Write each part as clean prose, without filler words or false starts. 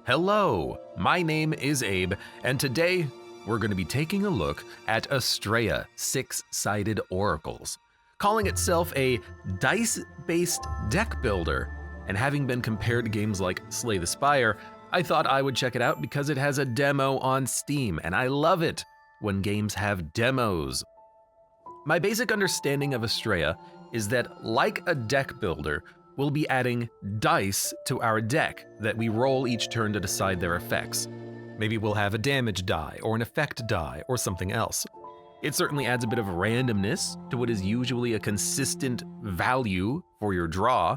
Hello, my name is Abe, and today we're going to be taking a look at Astrea six-sided oracles, calling itself a dice-based deck builder. And having been compared to games like Slay the Spire, I thought I would check it out because it has a demo on Steam, and I love it when games have demos. My basic understanding of Astrea is that, like a deck builder, we'll be adding dice to our deck that we roll each turn to decide their effects. Maybe we'll have a damage die, or an effect die, or something else. It certainly adds a bit of randomness to what is usually a consistent value for your draw.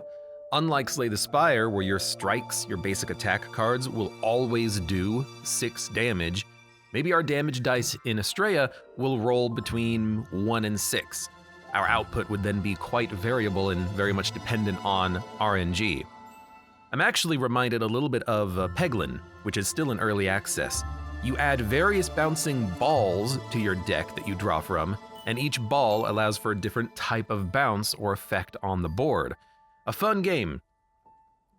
Unlike Slay the Spire, where your strikes, your basic attack cards, will always do 6 damage, maybe our damage dice in Astrea will roll between 1 and 6. Our output would then be quite variable and very much dependent on RNG. I'm actually reminded a little bit of Peglin, which is still in early access. You add various bouncing balls to your deck that you draw from, and each ball allows for a different type of bounce or effect on the board. A fun game.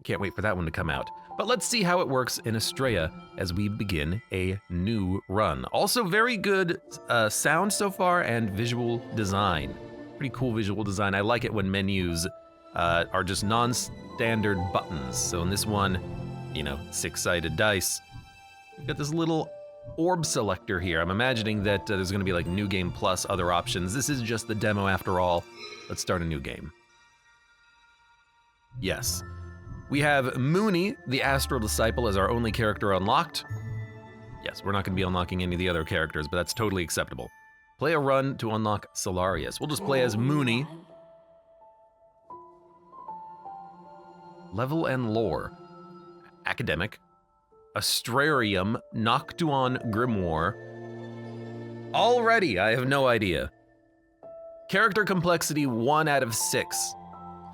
Can't wait for that one to come out. But let's see how it works in Astrea as we begin a new run. Also very good sound so far and visual design. Pretty cool visual design. I like it when menus are just non-standard buttons. So in this one, 6-sided dice. We've got this little orb selector here. I'm imagining that there's gonna be like New Game Plus, other options. This is just the demo after all. Let's start a new game. Yes. We have Mooney, the Astral Disciple, as our only character unlocked. Yes, we're not gonna be unlocking any of the other characters, but that's totally acceptable. Play a run to unlock Solarius. We'll just play as Mooney. Level and lore. Academic. Astrarium Noctuon Grimoire. Already, I have no idea. Character complexity 1 out of 6.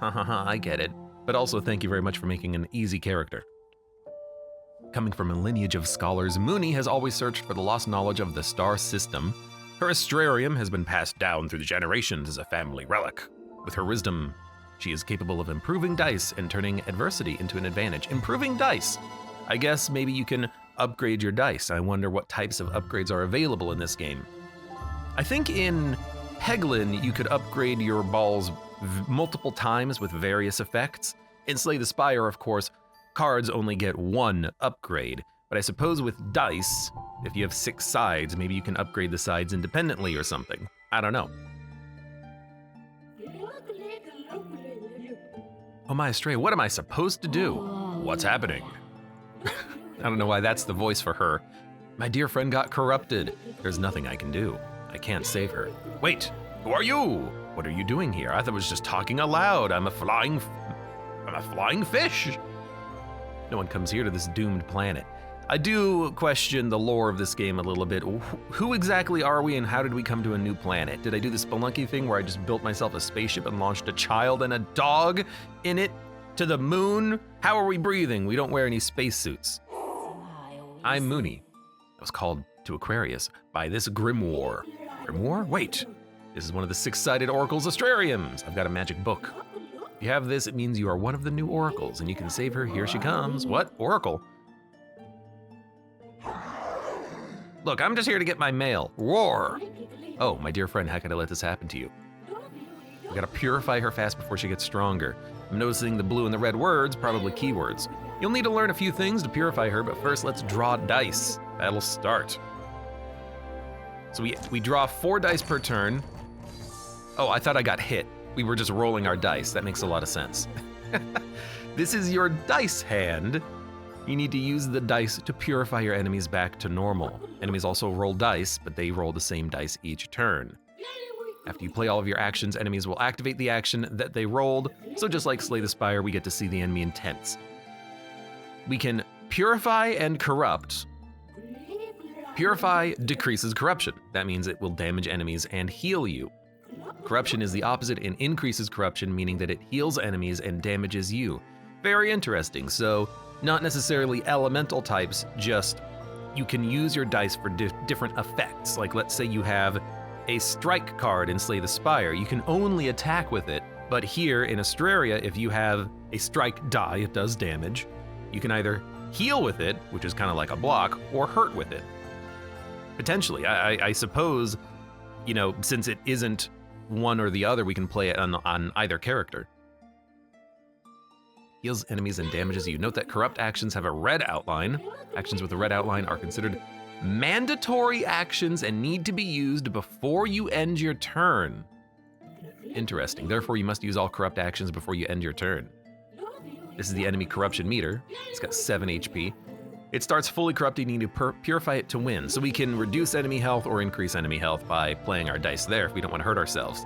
Hahaha, I get it. But also thank you very much for making an easy character. Coming from a lineage of scholars, Mooney has always searched for the lost knowledge of the star system. Her astrarium has been passed down through the generations as a family relic. With her wisdom, she is capable of improving dice and turning adversity into an advantage. Improving dice! I guess maybe you can upgrade your dice. I wonder what types of upgrades are available in this game. I think in Peglin, you could upgrade your balls multiple times with various effects. In Slay the Spire, of course, cards only get 1 upgrade. But I suppose with dice, if you have 6 sides, maybe you can upgrade the sides independently or something. I don't know. Oh my Astrea, what am I supposed to do? What's happening? I don't know why that's the voice for her. My dear friend got corrupted. There's nothing I can do. I can't save her. Wait, who are you? What are you doing here? I thought I was just talking aloud. I'm a flying fish. No one comes here to this doomed planet. I do question the lore of this game a little bit. Who exactly are we and how did we come to a new planet? Did I do the Spelunky thing where I just built myself a spaceship and launched a child and a dog in it to the moon? How are we breathing? We don't wear any spacesuits. I'm Mooney. I was called to Aquarius by this grimoire. Grimoire? Wait. This is one of the 6-sided oracles astrariums. I've got a magic book. If you have this, it means you are one of the new oracles and you can save her. Here she comes. What? Oracle? Look, I'm just here to get my mail. Roar! Oh, my dear friend, how could I let this happen to you? We gotta purify her fast before she gets stronger. I'm noticing the blue and the red words, probably keywords. You'll need to learn a few things to purify her, but first let's draw dice. That'll start. So we draw 4 dice per turn. Oh, I thought I got hit. We were just rolling our dice. That makes a lot of sense. This is your dice hand. You need to use the dice to purify your enemies back to normal. Enemies also roll dice, but they roll the same dice each turn. After you play all of your actions, enemies will activate the action that they rolled. So just like Slay the Spire, we get to see the enemy intents. We can purify and corrupt. Purify decreases corruption. That means it will damage enemies and heal you. Corruption is the opposite and increases corruption, meaning that it heals enemies and damages you. Very interesting. So not necessarily elemental types, just you can use your dice for different effects. Like let's say you have a strike card in Slay the Spire. You can only attack with it, but here in Astrea, if you have a strike die, it does damage. You can either heal with it, which is kind of like a block, or hurt with it. Potentially, I suppose, you know, since it isn't one or the other, we can play it on either character. Heals enemies and damages you. Note that corrupt actions have a red outline. Actions with a red outline are considered mandatory actions and need to be used before you end your turn. Interesting. Therefore, you must use all corrupt actions before you end your turn. This is the enemy corruption meter. It's got 7 HP. It starts fully corrupted. You need to purify it to win. So we can reduce enemy health or increase enemy health by playing our dice there if we don't want to hurt ourselves.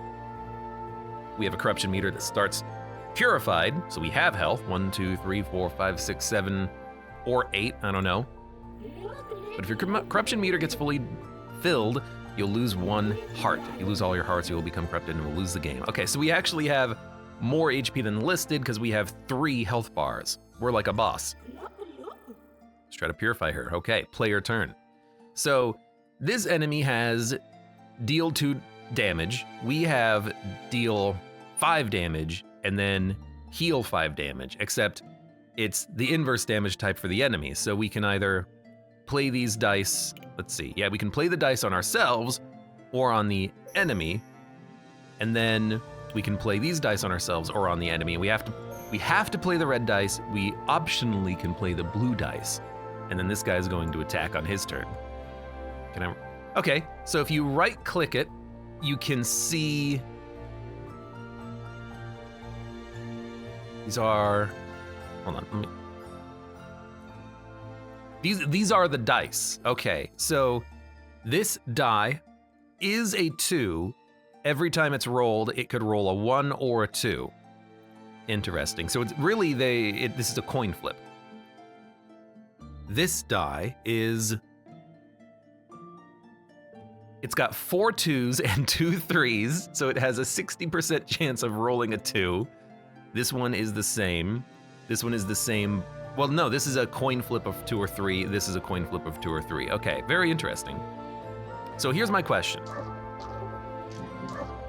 We have a corruption meter that starts purified, so we have health. 1, 2, 3, 4, 5, 6, 7, or 8, I don't know. But if your corruption meter gets fully filled, you'll lose 1 heart. If you lose all your hearts, you will become corrupted and will lose the game. Okay, so we actually have more HP than listed because we have 3 health bars. We're like a boss. Let's try to purify her. Okay, play your turn. So this enemy has deal 2 damage. We have deal 5 damage and then heal 5 damage, except it's the inverse damage type for the enemy. So we can either play these dice, let's see. Yeah, we can play the dice on ourselves or on the enemy, and then we can play these dice on ourselves or on the enemy. We have to play the red dice. We optionally can play the blue dice, and then this guy is going to attack on his turn. Can I? Okay, so if you right-click it, you can see these are. Hold on. Let me, These are the dice. Okay, so this die is a 2. Every time it's rolled, it could roll a 1 or a 2. Interesting. So it's really this is a coin flip. This die is, it's got 4 2s and 2 3s, so it has a 60% chance of rolling a 2. This one is the same. This one is the same. Well, no, this is a coin flip of 2 or 3. This is a coin flip of 2 or 3. Okay, very interesting. So here's my question.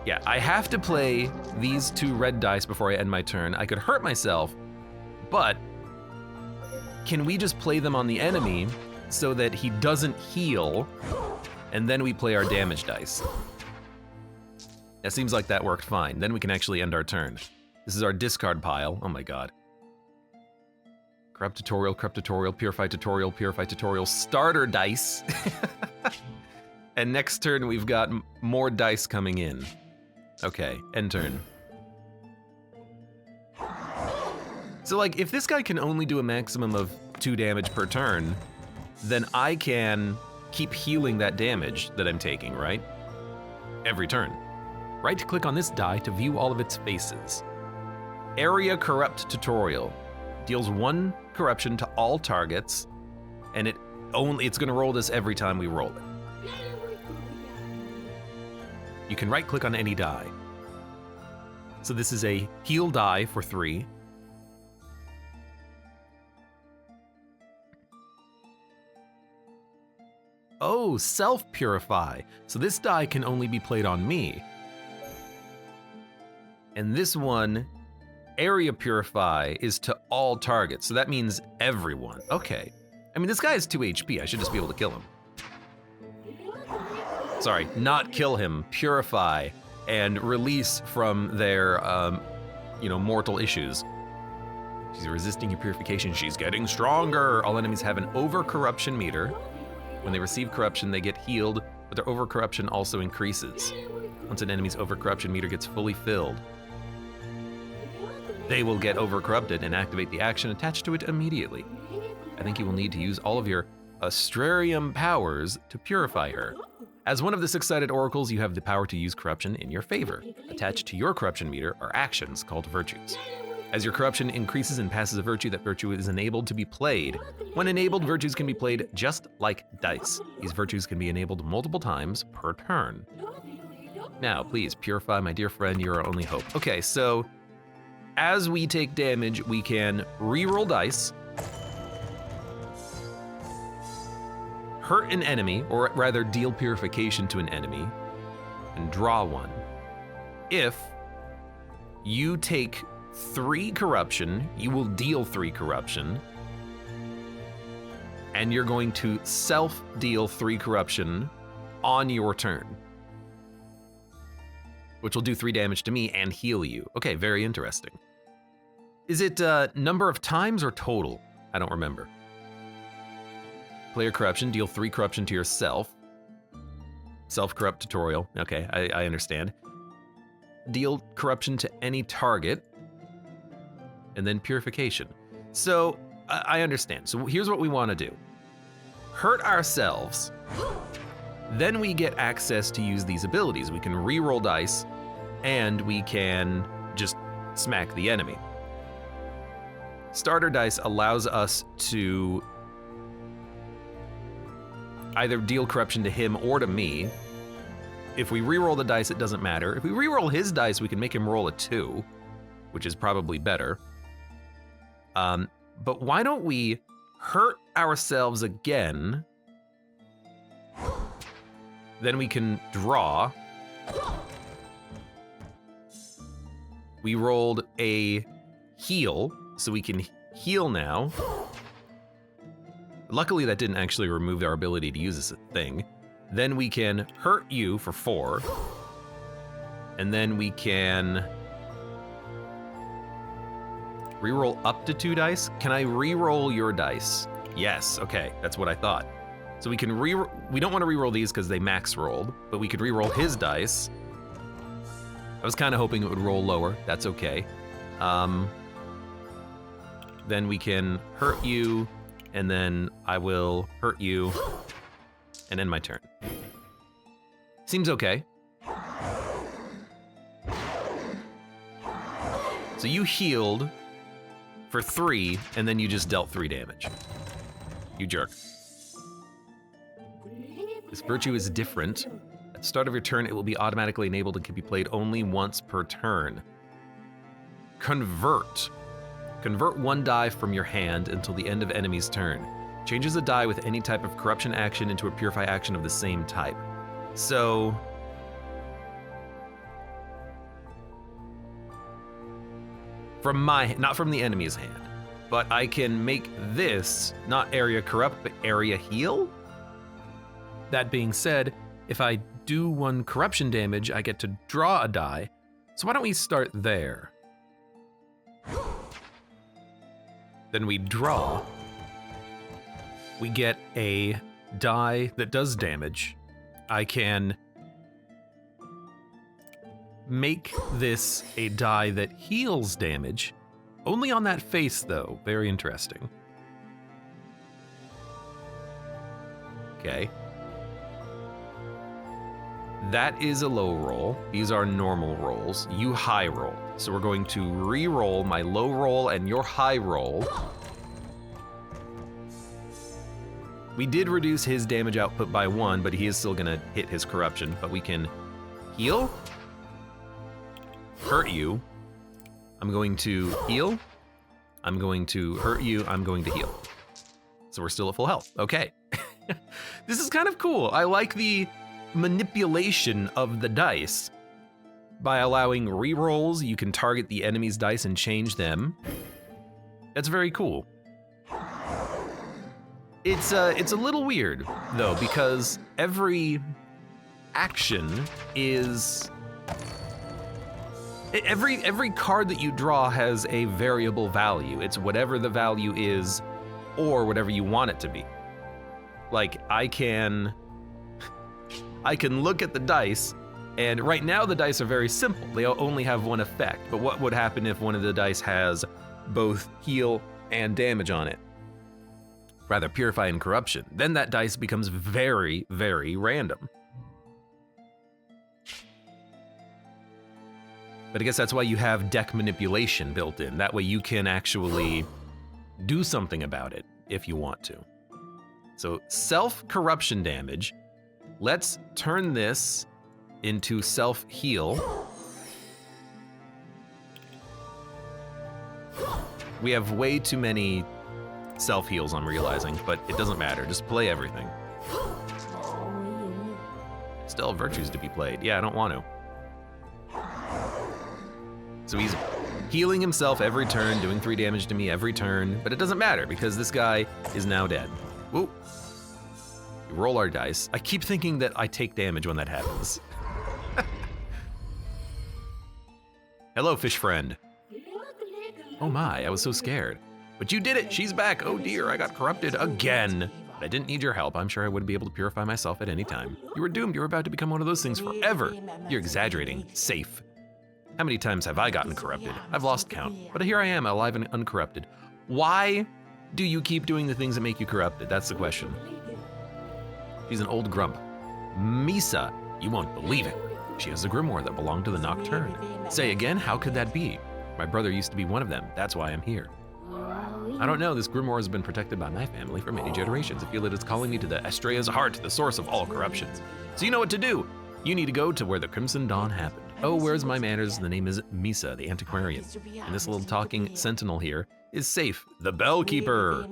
Yeah, I have to play these 2 red dice before I end my turn. I could hurt myself, but can we just play them on the enemy so that he doesn't heal, and then we play our damage dice? That seems like that worked fine. Then we can actually end our turn. This is our discard pile. Oh my god. Corrupt tutorial, purify tutorial, starter dice. And next turn we've got more dice coming in. Okay, end turn. So like, if this guy can only do a maximum of 2 damage per turn, then I can keep healing that damage that I'm taking, right? Every turn. Right-click on this die to view all of its faces. Area Corrupt Tutorial. Deals 1 corruption to all targets, and it's gonna roll this every time we roll it. You can right-click on any die. So this is a heal die for 3. Oh, self-purify. So this die can only be played on me. And this one, area purify, is to all targets. So that means everyone. Okay. I mean, this guy has 2 HP. I should just be able to kill him. Sorry, not kill him. Purify and release from their, mortal issues. She's resisting your purification. She's getting stronger. All enemies have an over-corruption meter. When they receive corruption, they get healed, but their over-corruption also increases. Once an enemy's over-corruption meter gets fully filled, they will get over-corrupted and activate the action attached to it immediately. I think you will need to use all of your Astrarium powers to purify her. As one of the 6-sided oracles, you have the power to use corruption in your favor. Attached to your corruption meter are actions called virtues. As your corruption increases and passes a virtue, that virtue is enabled to be played. When enabled, virtues can be played just like dice. These virtues can be enabled multiple times per turn. Now, please purify, my dear friend, you're our only hope. Okay, so as we take damage, we can re-roll dice, hurt an enemy, or rather deal purification to an enemy, and draw 1. If you take 3 corruption, you will deal 3 corruption. and you're going to self-deal 3 corruption on your turn, which will do 3 damage to me and heal you. Okay, very interesting. Is it number of times or total? I don't remember. Player corruption, deal 3 corruption to yourself. Self-corrupt tutorial, okay, I understand. Deal corruption to any target, and then purification. So, I understand. So here's what we wanna do. Hurt ourselves, then we get access to use these abilities. We can re-roll dice, and we can just smack the enemy. Starter dice allows us to either deal corruption to him or to me. If we re-roll the dice, it doesn't matter. If we re-roll his dice, we can make him roll a 2, which is probably better. But why don't we hurt ourselves again? Then we can draw. We rolled a heal, so we can heal now. Luckily, that didn't actually remove our ability to use this thing. Then we can hurt you for 4. And then we can reroll up to 2 dice. Can I reroll your dice? Yes, okay, that's what I thought. So we can we don't want to reroll these because they max rolled, but we could reroll his dice. I was kind of hoping it would roll lower, that's okay. Then we can hurt you, and then I will hurt you, and end my turn. Seems okay. So you healed for 3, and then you just dealt 3 damage. You jerk. This virtue is different. At the start of your turn, it will be automatically enabled and can be played only once per turn. Convert. Convert 1 die from your hand until the end of enemy's turn. Changes a die with any type of corruption action into a purify action of the same type. So, not from the enemy's hand, but I can make this not area corrupt, but area heal? That being said, if I do 1 corruption damage, I get to draw a die. So why don't we start there? Then we draw. We get a die that does damage. I can make this a die that heals damage. Only on that face, though. Very interesting. Okay. That is a low roll. These are normal rolls. You high roll. So we're going to re-roll my low roll and your high roll. We did reduce his damage output by 1, but he is still gonna hit his corruption. But we can heal, hurt you. I'm going to heal. I'm going to hurt you. I'm going to heal. So we're still at full health. Okay. This is kind of cool. I like the manipulation of the dice. By allowing re-rolls, you can target the enemy's dice and change them. That's very cool. It's a little weird, though, because every action is... Every card that you draw has a variable value. It's whatever the value is, or whatever you want it to be. Like, I can look at the dice, and right now the dice are very simple. They only have 1 effect, but what would happen if one of the dice has both heal and damage on it? Rather, purify and corruption. Then that dice becomes very, very random. But I guess that's why you have deck manipulation built in. That way you can actually do something about it if you want to. So self-corruption damage. Let's turn this into self-heal. We have way too many self-heals, I'm realizing, but it doesn't matter. Just play everything. Still have virtues to be played. Yeah, I don't want to. So he's healing himself every turn, doing 3 damage to me every turn, but it doesn't matter because this guy is now dead. Whoa. We roll our dice. I keep thinking that I take damage when that happens. Hello, fish friend. Oh my, I was so scared. But you did it, she's back. Oh dear, I got corrupted again. But I didn't need your help. I'm sure I would be able to purify myself at any time. You were doomed, you were about to become one of those things forever. You're exaggerating, safe. How many times have I gotten corrupted? I've lost count, but here I am, alive and uncorrupted. Why do you keep doing the things that make you corrupted? That's the question. She's an old grump. Misa, you won't believe it. She has a grimoire that belonged to the Nocturne. Say again, how could that be? My brother used to be one of them, that's why I'm here. I don't know, this grimoire has been protected by my family for many generations. I feel it is calling me to the Astrea's heart, the source of all corruptions. So you know what to do. You need to go to where the Crimson Dawn happened. Oh, where's my manners? The name is Misa, the antiquarian. And this little talking sentinel here is safe. The Bellkeeper.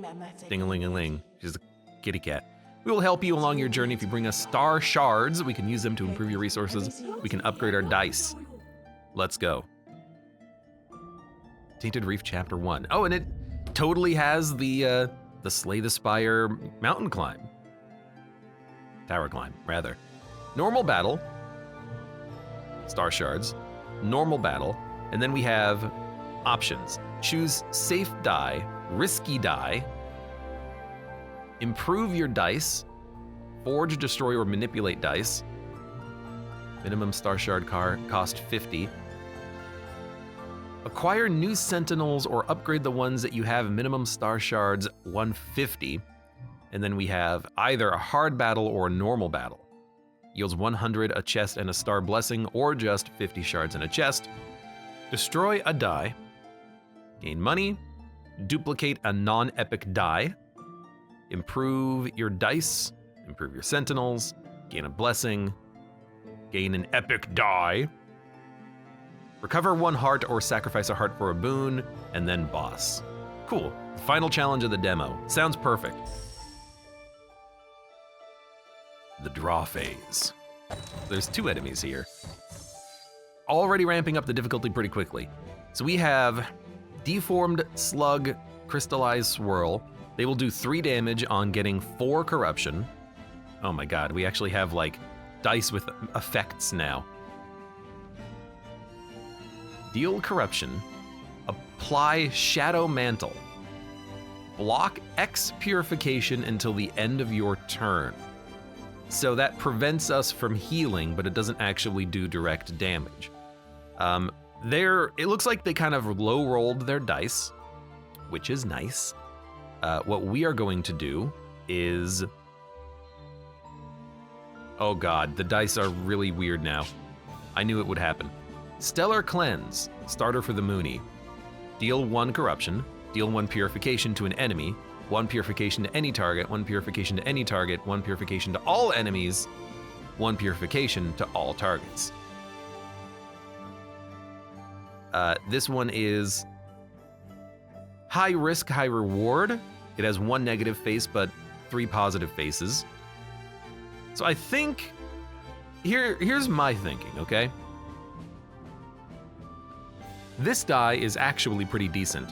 Ding-a-ling-a-ling. She's a kitty cat. We will help you along your journey if you bring us star shards. We can use them to improve your resources. We can upgrade our dice. Let's go. Tainted Reef Chapter 1. Oh, and it totally has the Slay the Spire mountain climb. Tower climb, rather. Normal battle. Star shards. Normal battle. And then we have options. Choose safe die, risky die, improve your dice, forge, destroy, or manipulate dice. Minimum star shard cost 50. Acquire new sentinels or upgrade the ones that you have minimum star shards 150. And then we have either a hard battle or a normal battle. Yields 100, a chest, and a star blessing, or just 50 shards in a chest. Destroy a die. Gain money. Duplicate a non-epic die. Improve your dice. Improve your sentinels. Gain a blessing. Gain an epic die. Recover one heart or sacrifice a heart for a boon, and then boss. Cool. Final challenge of the demo. Sounds perfect. The draw phase. There's 2 enemies here. Already ramping up the difficulty pretty quickly. So we have Deformed Slug, Crystallized Swirl. They will do 3 damage on getting 4 corruption. Oh my god, we actually have like dice with effects now. Deal corruption. Apply Shadow Mantle. Block X Purification until the end of your turn. So that prevents us from healing, but it doesn't actually do direct damage. It looks like they kind of low rolled their dice, which is nice. What we are going to do is, oh god, the dice are really weird now. I knew it would happen. Stellar Cleanse, starter for the Mooney. Deal 1 corruption, deal 1 purification to an enemy, 1 purification to any target, 1 purification to any target, 1 purification to all enemies, 1 purification to all targets. This one is high risk, high reward. It has 1 negative face, but 3 positive faces. So I think, here's my thinking, okay? This die is actually pretty decent.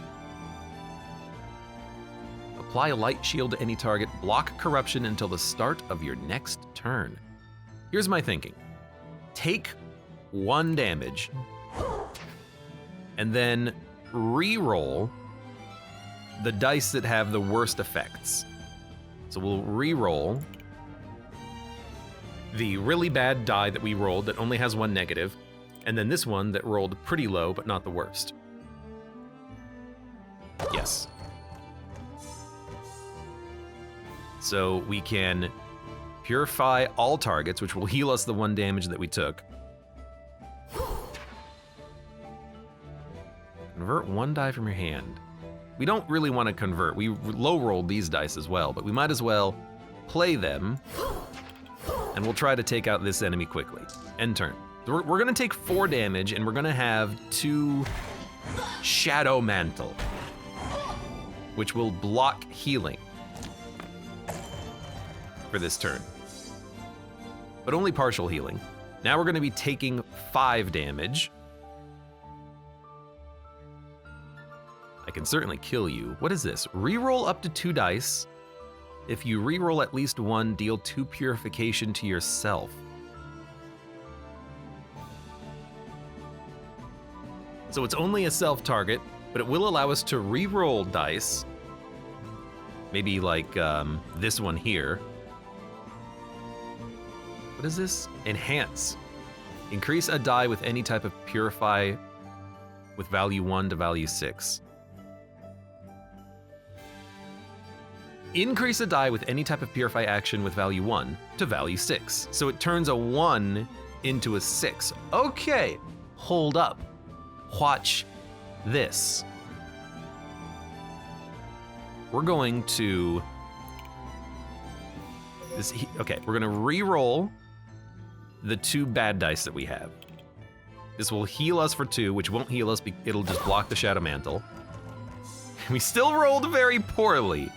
Apply a light shield to any target, block corruption until the start of your next turn. Here's my thinking. Take 1 damage, and then re-roll the dice that have the worst effects. So we'll re-roll the really bad die that we rolled that only has 1 negative, and then this one that rolled pretty low, but not the worst. Yes. So we can purify all targets, which will heal us the 1 damage that we took. Convert 1 die from your hand. We don't really want to convert. We low rolled these dice as well, but we might as well play them, and we'll try to take out this enemy quickly. End turn. So we're gonna take 4 damage, and we're gonna have 2 Shadow Mantle, which will block healing for this turn, but only partial healing. Now we're gonna be taking 5 damage. I can certainly kill you. What is this? Reroll up to 2 dice, If you reroll at least one, deal 2 purification to yourself. So it's only a self target, but it will allow us to reroll dice. Maybe like this one here. What is this? Enhance. Increase a die with any type of purify with value 1 to value 6. Increase a die with any type of purify action with value 1 to value 6. So it turns a 1 into a 6. Okay, hold up. Watch this. We're going to... Okay, we're gonna re-roll the 2 bad dice that we have. This will heal us for 2, which won't heal us, it'll just block the Shadow Mantle. We still rolled very poorly.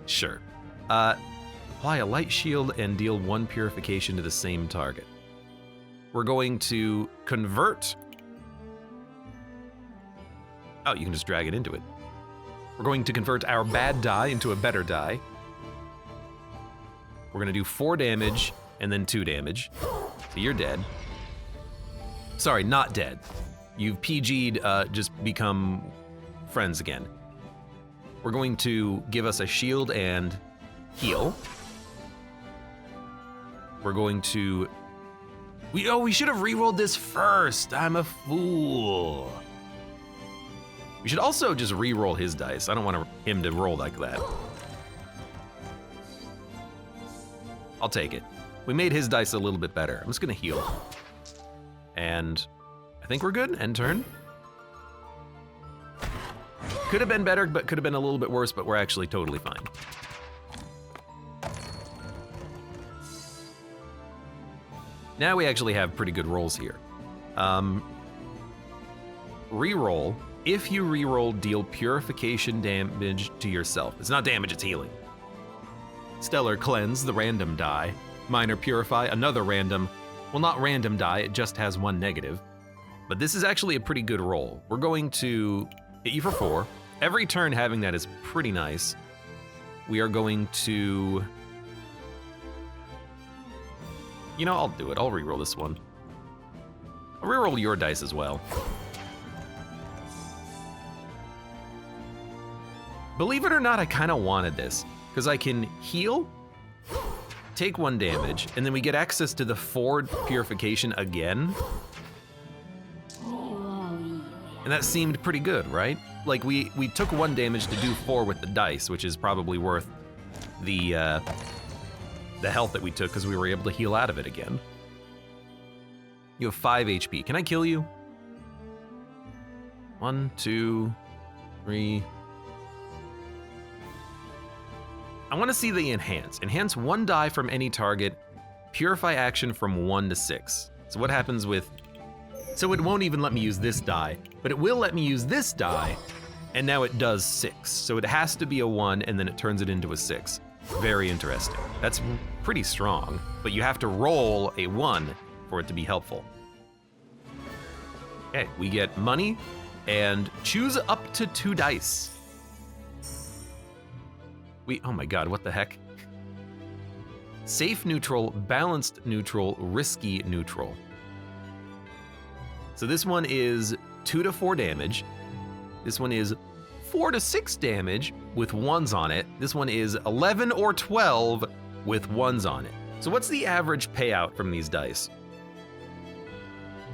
Sure. Apply a light shield and deal 1 purification to the same target. We're going to convert. Oh, you can just drag it into it. We're going to convert our bad die into a better die. We're gonna do 4 damage and then 2 damage. So you're dead. Sorry, not dead. You've PG'd, just become friends again. We're going to give us a shield and heal. We're going to... we should have re-rolled this first. I'm a fool. We should also just re-roll his dice. I don't want him to roll like that. I'll take it. We made his dice a little bit better. I'm just gonna heal. And I think we're good. End turn. Could have been better, but could have been a little bit worse, but we're actually totally fine. Now we actually have pretty good rolls here. Reroll. If you reroll, deal purification damage to yourself. It's not damage, it's healing. Stellar Cleanse, the random die. Minor Purify, another random. Well, not random die, it just has 1 negative. But this is actually a pretty good roll. We're going to hit you for 4. Every turn having that is pretty nice. We are going to... You know, I'll do it. I'll reroll this one. I'll reroll your dice as well. Believe it or not, I kind of wanted this, because I can heal, take 1 damage, and then we get access to the 4 purification again. And that seemed pretty good, right? Like, we took 1 damage to do 4 with the dice, which is probably worth the health that we took, because we were able to heal out of it again. You have 5 HP. Can I kill you? 1, 2, 3... I want to see the enhance. Enhance 1 die from any target. Purify action from 1 to 6. So what happens with... So it won't even let me use this die, but it will let me use this die, and now it does 6. So it has to be a 1, and then it turns it into a 6. Very interesting. That's pretty strong, but you have to roll a 1 for it to be helpful. Okay, we get money, and choose up to 2 dice. Oh my god, what the heck? Safe neutral, balanced neutral, risky neutral. So this one is 2 to 4 damage. This one is 4 to 6 damage with 1s on it. This one is 11 or 12 with 1s on it. So what's the average payout from these dice?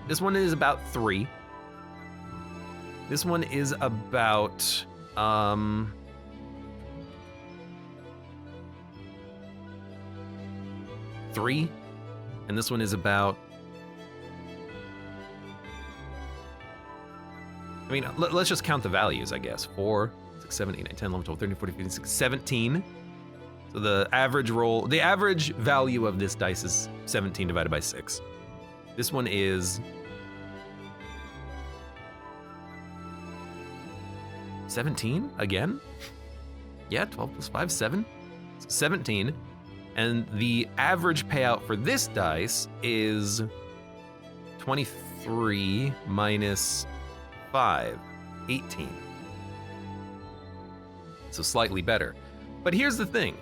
This one is about 3. This one is about, 3, and this one is about... I mean, let's just count the values, I guess. 4, 6, 7, 8, 9, 10, 11, 12, 13, 14, 15, 16, 17. So the average roll, the average value of this dice is 17 divided by 6. This one is... 17 again? Yeah, 12 plus 5, 7. 17. And the average payout for this dice is 23 minus 5, 18. so slightly better. But here's the thing.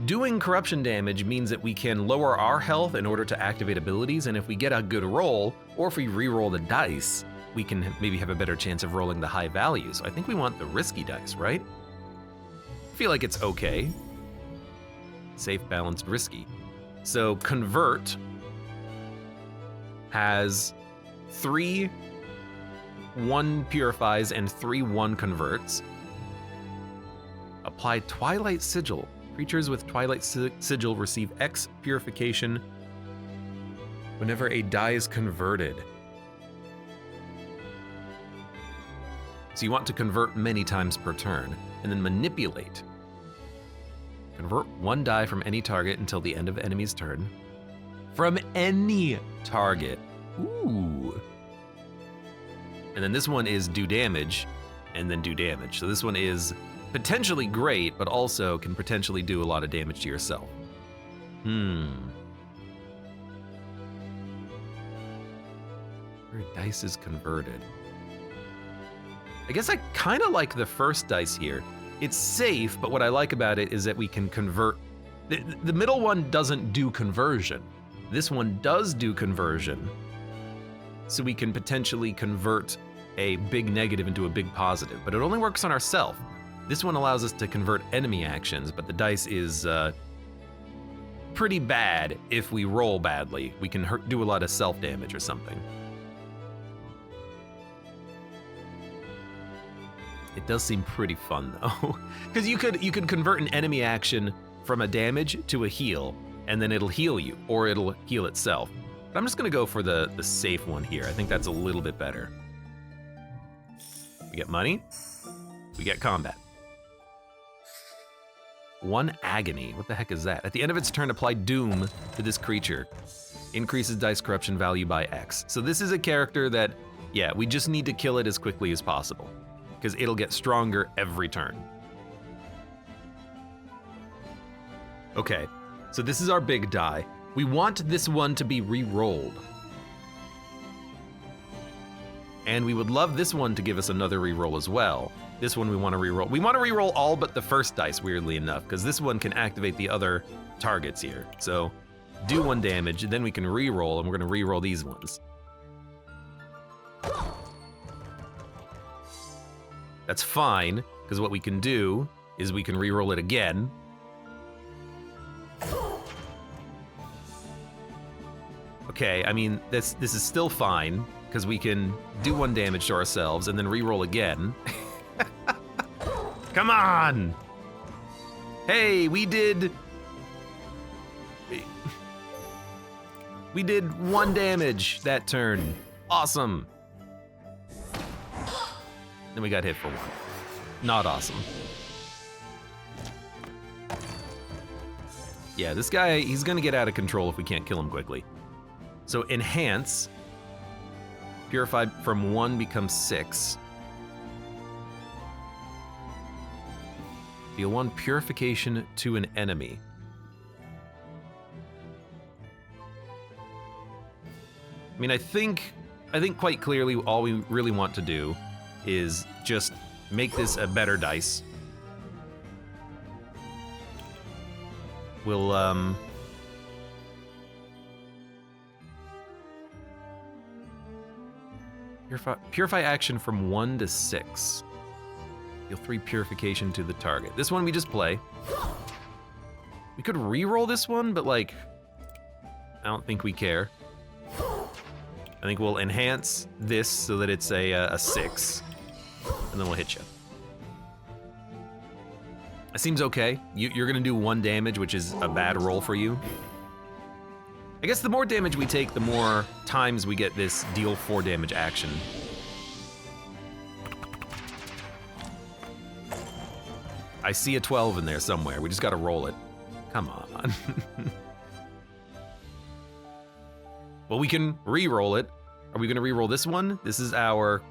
Doing corruption damage means that we can lower our health in order to activate abilities, and if we get a good roll, or if we re-roll the dice, we can maybe have a better chance of rolling the high value. So I think we want the risky dice, right? I feel like it's okay. Safe, balanced, risky. So convert has 3 1 purifies and 3 1 converts. Apply Twilight Sigil. Creatures with Twilight Sigil receive X purification whenever a die is converted. So you want to convert many times per turn, and then manipulate. Convert 1 die from any target until the end of enemy's turn. From any target. Ooh. And then this one is do damage, and then do damage. So this one is potentially great, but also can potentially do a lot of damage to yourself. Where dice is converted. I guess I kind of like the first dice here. It's safe, but what I like about it is that we can convert. The middle one doesn't do conversion. This one does do conversion. So we can potentially convert a big negative into a big positive, but it only works on ourselves. This one allows us to convert enemy actions, but the dice is pretty bad if we roll badly. We can do a lot of self-damage or something. It does seem pretty fun though, because you could convert an enemy action from a damage to a heal, and then it'll heal you, or it'll heal itself. But I'm just gonna go for the safe one here. I think that's a little bit better. We get money, we get combat. 1 agony, what the heck is that? At the end of its turn, apply doom to this creature. Increases dice corruption value by X. So this is a character that, yeah, we just need to kill it as quickly as possible, because it'll get stronger every turn. Okay, so this is our big die. We want this one to be re-rolled. And we would love this one to give us another re-roll as well. This one we want to re-roll. We want to re-roll all but the first dice, weirdly enough, because this one can activate the other targets here. So do 1 damage, then we can re-roll, and we're gonna re-roll these ones. That's fine, because what we can do is we can re-roll it again. Okay, I mean, this is still fine, because we can do 1 damage to ourselves and then re-roll again. Come on! Hey, we did 1 damage that turn. Awesome. Then we got hit for 1. Not awesome. Yeah, this guy, he's gonna get out of control if we can't kill him quickly. So enhance. Purified from 1 becomes 6. Deal 1 purification to an enemy. I mean, I think quite clearly all we really want to do is just make this a better dice. We'll, Purify action from 1 to 6. Deal 3 purification to the target. This one we just play. We could re-roll this one, but like, I don't think we care. I think we'll enhance this so that it's a 6, and then we'll hit you. It seems okay. You're gonna do 1 damage, which is a bad roll for you. I guess the more damage we take, the more times we get this deal 4 damage action. I see a 12 in there somewhere. We just gotta roll it. Come on. Well, we can re-roll it. Are we gonna re-roll this one? This is our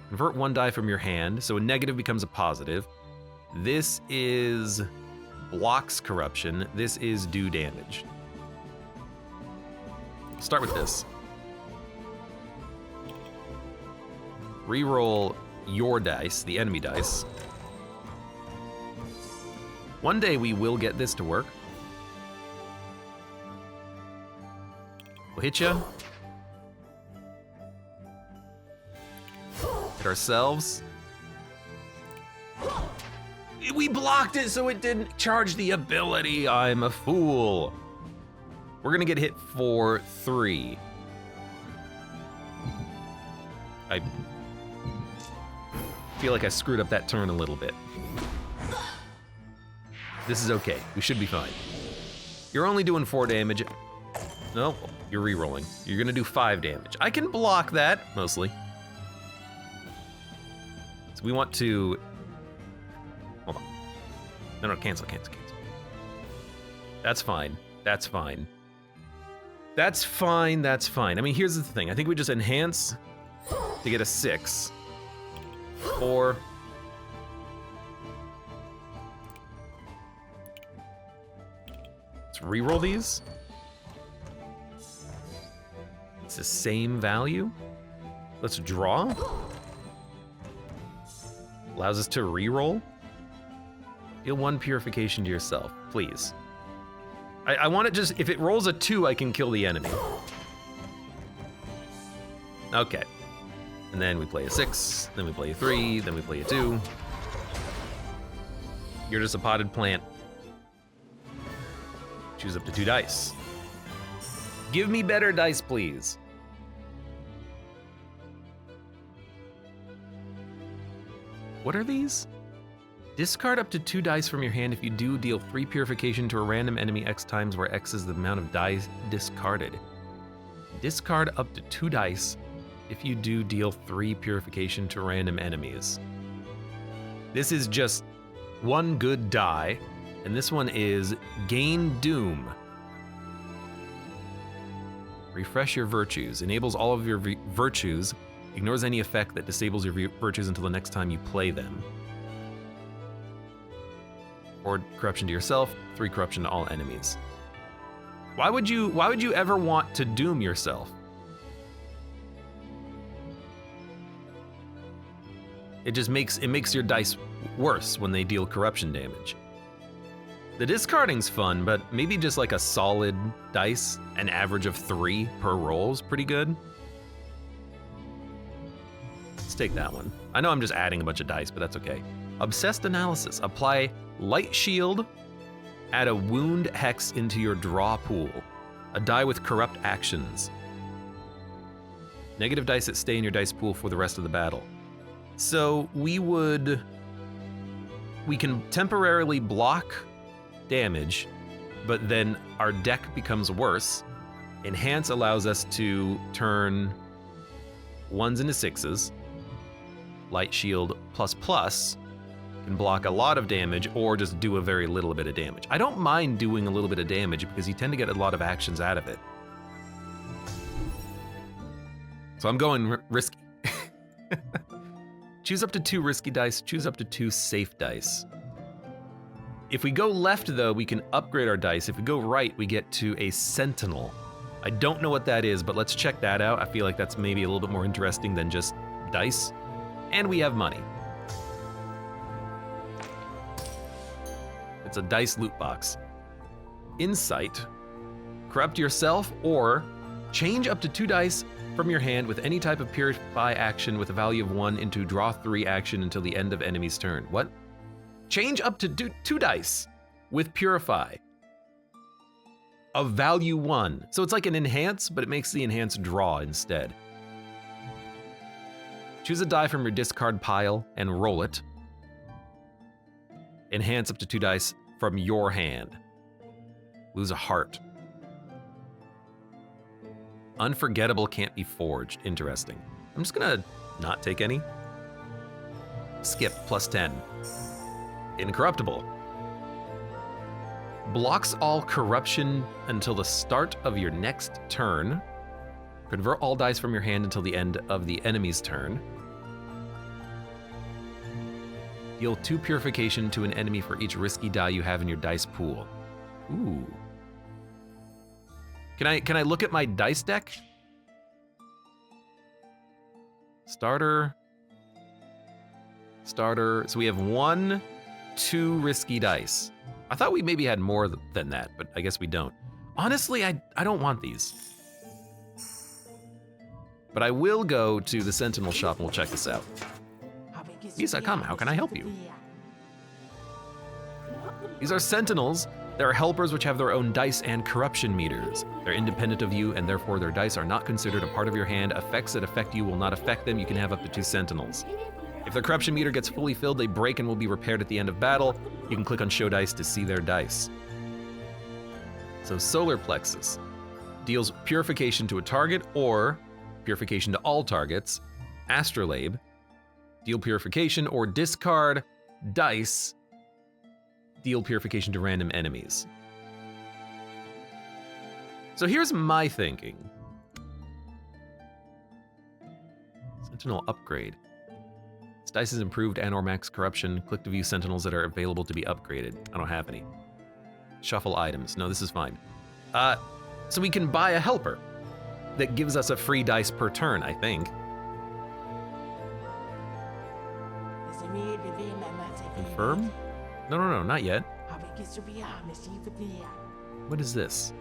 convert 1 die from your hand, so a negative becomes a positive. This is blocks corruption. This is do damage. Start with this. Re-roll your dice, the enemy dice. One day we will get this to work. We'll hit ya. Hit ourselves. We blocked it so it didn't charge the ability. I'm a fool. We're gonna get hit for 3. I feel like I screwed up that turn a little bit. This is okay, we should be fine. You're only doing 4 damage. No, you're re-rolling. You're gonna do 5 damage. I can block that, mostly. So we want to, hold on. No, cancel. That's fine, that's fine. That's fine. I mean, here's the thing. I think we just enhance to get a 6. Or let's re-roll these. It's the same value. Let's draw. Allows us to re-roll. Deal 1 purification to yourself, please. I want it just, if it rolls a 2, I can kill the enemy. Okay. And then we play a 6, then we play a 3, then we play a 2. You're just a potted plant. Choose up to 2 dice. Give me better dice, please. What are these? Discard up to 2 dice from your hand. If you do, deal 3 purification to a random enemy X times, where X is the amount of dice discarded. Discard up to 2 dice. If you do, deal 3 purification to random enemies. This is just 1 good die, and this one is Gain Doom. Refresh your virtues. Enables all of your virtues. Ignores any effect that disables your virtues until the next time you play them. 4 corruption to yourself, 3 corruption to all enemies. Why would you ever want to doom yourself? It just makes your dice worse when they deal corruption damage. The discarding's fun, but maybe just like a solid dice, an average of 3 per roll is pretty good. Let's take that one. I know I'm just adding a bunch of dice, but that's okay. Obsessed Analysis. Apply Light Shield, add a wound hex into your draw pool. A die with corrupt actions. Negative dice that stay in your dice pool for the rest of the battle. So we can temporarily block damage, but then our deck becomes worse. Enhance allows us to turn 1s into 6s. Light Shield ++ can block a lot of damage or just do a very little bit of damage. I don't mind doing a little bit of damage because you tend to get a lot of actions out of it. So I'm going risky. Choose up to 2 risky dice, choose up to 2 safe dice. If we go left though, we can upgrade our dice. If we go right, we get to a Sentinel. I don't know what that is, but let's check that out. I feel like that's maybe a little bit more interesting than just dice. And we have money. It's a dice loot box. Insight. Corrupt yourself or change up to 2 dice from your hand with any type of purify action with a value of 1 into draw 3 action until the end of enemy's turn. What? Change up to 2 dice with purify of value 1. So it's like an enhance, but it makes the enhance draw instead. Choose a die from your discard pile and roll it. Enhance up to 2 dice from your hand. Lose a heart. Unforgettable can't be forged. Interesting. I'm just gonna not take any. Skip +10. Incorruptible. Blocks all corruption until the start of your next turn. Convert all dice from your hand until the end of the enemy's turn. Deal 2 purification to an enemy for each risky die you have in your dice pool. Ooh. Can I look at my dice deck? Starter. So we have 1 2 risky dice. I thought we maybe had more than that, but I guess we don't. Honestly, I don't want these. But I will go to the Sentinel shop and we'll check this out. Isa, come, how can I help you? These are Sentinels. There are helpers which have their own dice and corruption meters. They're independent of you, and therefore their dice are not considered a part of your hand. Effects that affect you will not affect them. You can have up to 2 Sentinels. If their corruption meter gets fully filled, they break and will be repaired at the end of battle. You can click on Show Dice to see their dice. So Solar Plexus deals Purification to a target or Purification to all targets. Astrolabe, deal Purification or discard dice, deal Purification to random enemies. So here's my thinking. Sentinel upgrade. This dice is improved and or max corruption. Click to view Sentinels that are available to be upgraded. I don't have any. Shuffle items. No, this is fine. So we can buy a helper that gives us a free dice per turn, I think. Confirm? No, not yet. What is this?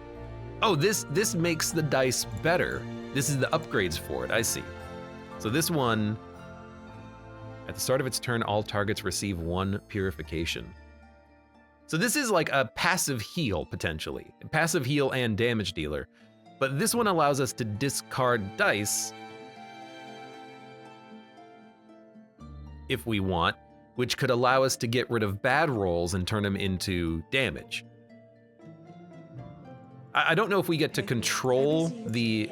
Oh, this makes the dice better. This is the upgrades for it, I see. So this one, at the start of its turn, all targets receive 1 purification. So this is like a passive heal, potentially. A passive heal and damage dealer. But this one allows us to discard dice if we want, which could allow us to get rid of bad rolls and turn them into damage. I don't know if we get to control the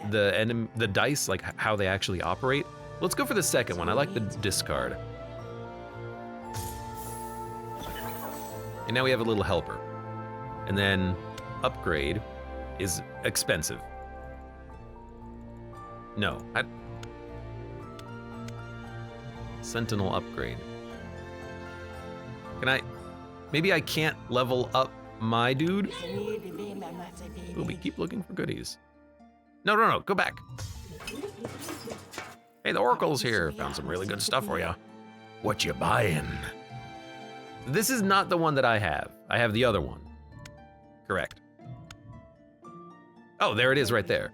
dice, like how they actually operate. Let's go for the second one. I like the discard. And now we have a little helper. And then upgrade is expensive. No, Sentinel upgrade. Can I, maybe I can't level up my dude? Ooh, we keep looking for goodies. No, go back. Hey, the Oracle's here. Found some really good stuff for you. What you buying? This is not the one that I have. I have the other one. Correct. Oh, there it is right there.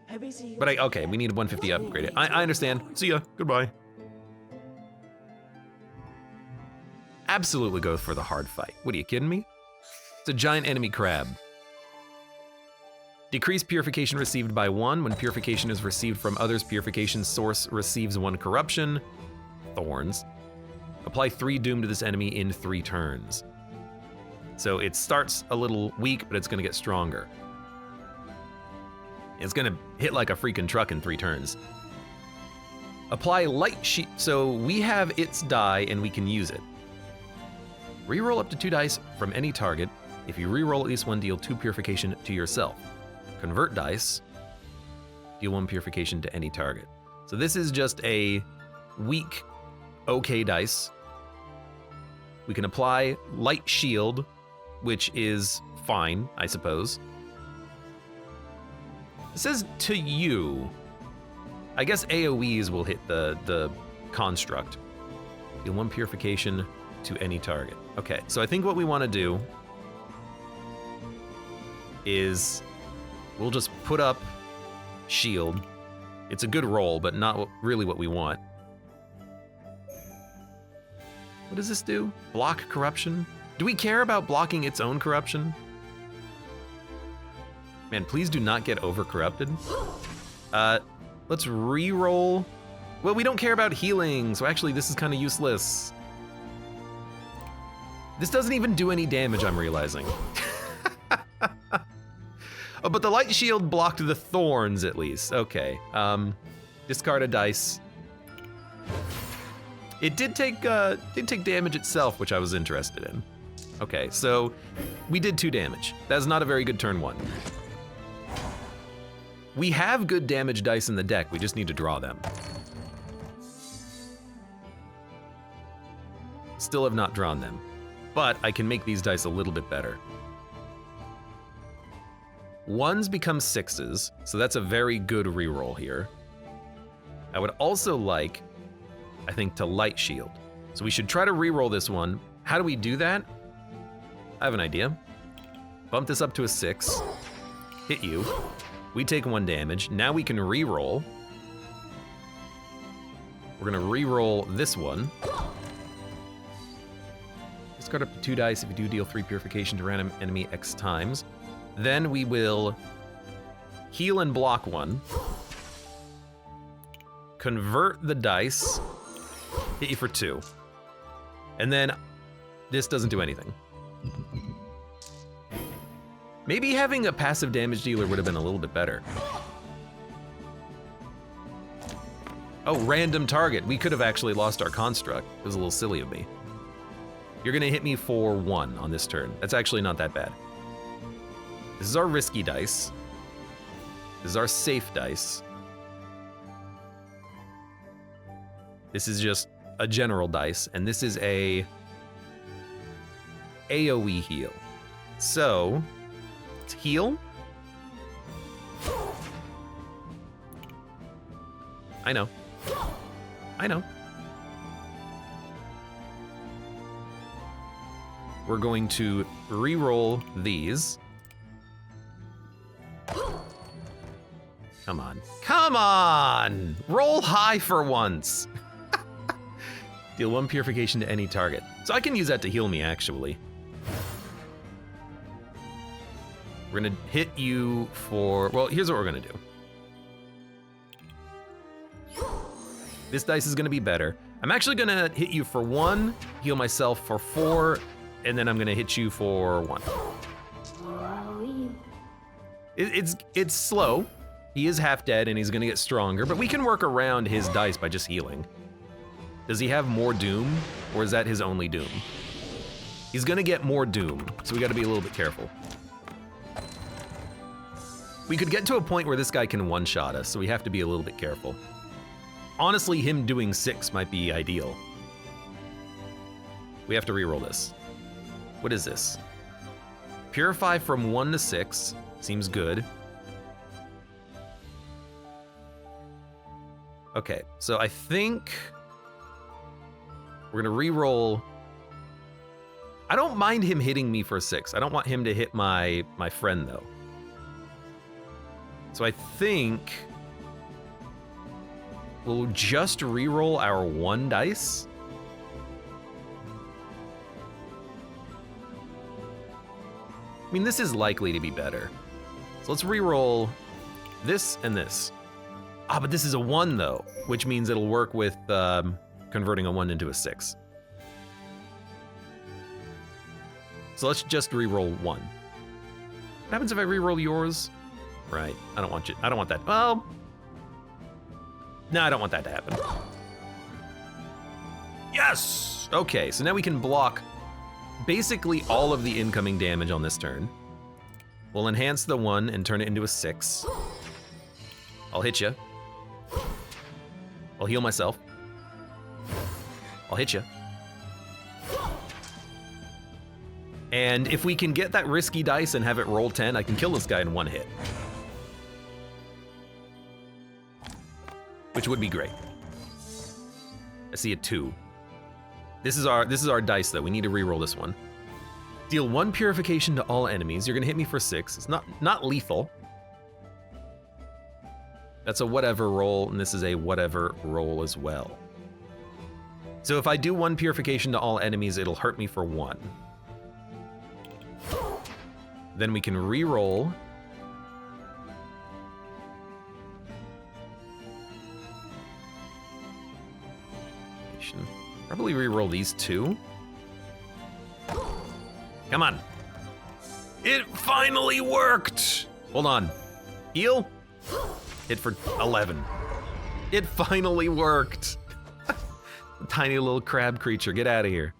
But okay, we need 150 upgrade. I understand. See ya, goodbye. Absolutely go for the hard fight. What are you kidding me? It's a giant enemy crab. Decrease purification received by 1. When purification is received from others, purification source receives 1 corruption. Thorns. Apply 3 doom to this enemy in 3 turns. So it starts a little weak, but it's gonna get stronger. It's gonna hit like a freaking truck in 3 turns. Apply light sheet, so we have its die and we can use it. Reroll up to 2 dice from any target. If you reroll at least 1, deal 2 purification to yourself. Convert dice, deal 1 purification to any target. So this is just a weak, okay dice. We can apply light shield, which is fine, I suppose. It says to you. I guess AoEs will hit the construct. Deal 1 purification to any target. Okay, so I think what we want to do is we'll just put up shield. It's a good roll, but not really what we want. What does this do? Block corruption? Do we care about blocking its own corruption? Man, please do not get over-corrupted. Let's re-roll. Well, we don't care about healing, so actually this is kind of useless. This doesn't even do any damage, I'm realizing. Oh, but the light shield blocked the thorns at least. Okay, discard a dice. It did take damage itself, which I was interested in. Okay, so we did 2 damage. That's not a very good turn 1. We have good damage dice in the deck, we just need to draw them. Still have not drawn them, but I can make these dice a little bit better. 1s become 6s, so that's a very good reroll here. I would also like, I think, to light shield. So we should try to reroll this one. How do we do that? I have an idea. Bump this up to a 6. Hit you. We take 1 damage. Now we can re-roll. We're gonna re-roll this one. Discard up to 2 dice if you do deal 3 purification to random enemy X times. Then we will heal and block 1. Convert the dice. Hit you for 2. And then this doesn't do anything. Maybe having a passive damage dealer would have been a little bit better. Oh, random target. We could have actually lost our construct. It was a little silly of me. You're gonna hit me for 1 on this turn. That's actually not that bad. This is our risky dice. This is our safe dice. This is just a general dice, and this is a AoE heal. So, let's heal. I know. I know. We're going to re-roll these. Come on. Come on! Roll high for once. Deal 1 purification to any target. So I can use that to heal me, actually. We're gonna hit you for, well, here's what we're gonna do. This dice is gonna be better. I'm actually gonna hit you for 1, heal myself for 4, and then I'm gonna hit you for 1. It's slow. He is half dead and he's gonna get stronger, but we can work around his dice by just healing. Does he have more doom, or is that his only doom? He's gonna get more doom, so we gotta be a little bit careful. We could get to a point where this guy can one-shot us, so we have to be a little bit careful. Honestly, him doing 6 might be ideal. We have to reroll this. What is this? Purify from 1 to 6, seems good. Okay, so I think we're gonna re-roll. I don't mind him hitting me for 6. I don't want him to hit my friend though. So I think we'll just re-roll our 1 dice. I mean, this is likely to be better. So let's re-roll this and this. Ah, but this is a 1 though, which means it'll work with converting a 1 into a 6. So let's just re-roll 1. What happens if I re-roll yours? Right, I don't want you, I don't want that. Well, no, I don't want that to happen. Yes! Okay, so now we can block basically all of the incoming damage on this turn. We'll enhance the 1 and turn it into a 6. I'll hit you. I'll heal myself. I'll hit you. And if we can get that risky dice and have it roll 10, I can kill this guy in 1 hit. Which would be great. I see a 2. This is our dice though. We need to re-roll this one. Deal 1 purification to all enemies. You're gonna hit me for 6. It's not lethal. That's a whatever roll, and this is a whatever roll as well. So if I do 1 purification to all enemies, it'll hurt me for 1. Then we can re-roll. Probably re-roll these 2. Come on. It finally worked! Hold on. Heal? Hit for 11. It finally worked. Tiny little crab creature, get out of here.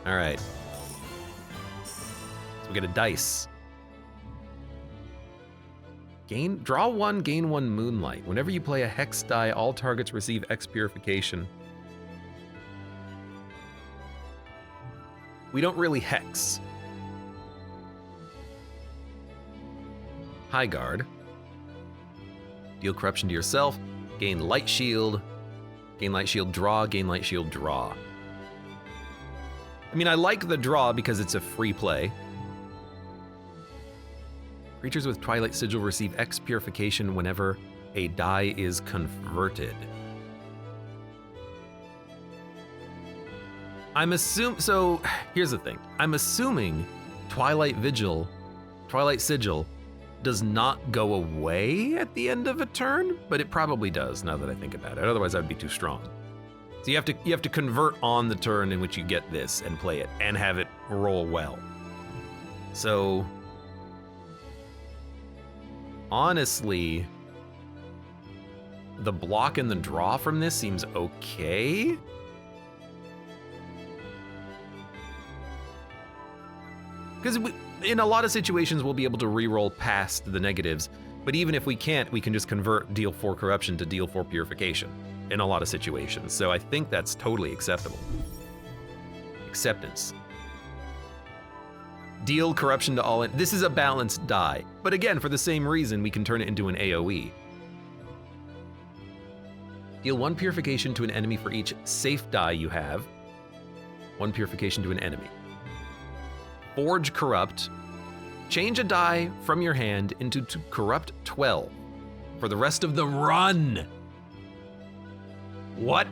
All right. So we get a dice. Draw 1, gain 1 moonlight. Whenever you play a hex die, all targets receive X purification. We don't really hex. High guard. Deal corruption to yourself. Gain light shield. Gain light shield, draw. Gain light shield, draw. I mean, I like the draw because it's a free play. Creatures with Twilight Sigil receive X Purification whenever a die is converted. So here's the thing. I'm assuming Twilight Sigil does not go away at the end of a turn, but it probably does now that I think about it. Otherwise, that'd be too strong. So you have to convert on the turn in which you get this and play it and have it roll well. So honestly, the block and the draw from this seems okay. Because in a lot of situations, we'll be able to reroll past the negatives, but even if we can't, we can just convert deal 4 corruption to deal 4 purification in a lot of situations. So I think that's totally acceptable. Acceptance. Deal corruption to all. This is a balanced die, but again, for the same reason, we can turn it into an AoE. Deal 1 purification to an enemy for each safe die you have. 1 purification to an enemy. Forge Corrupt. Change a die from your hand into Corrupt 12 for the rest of the run. What?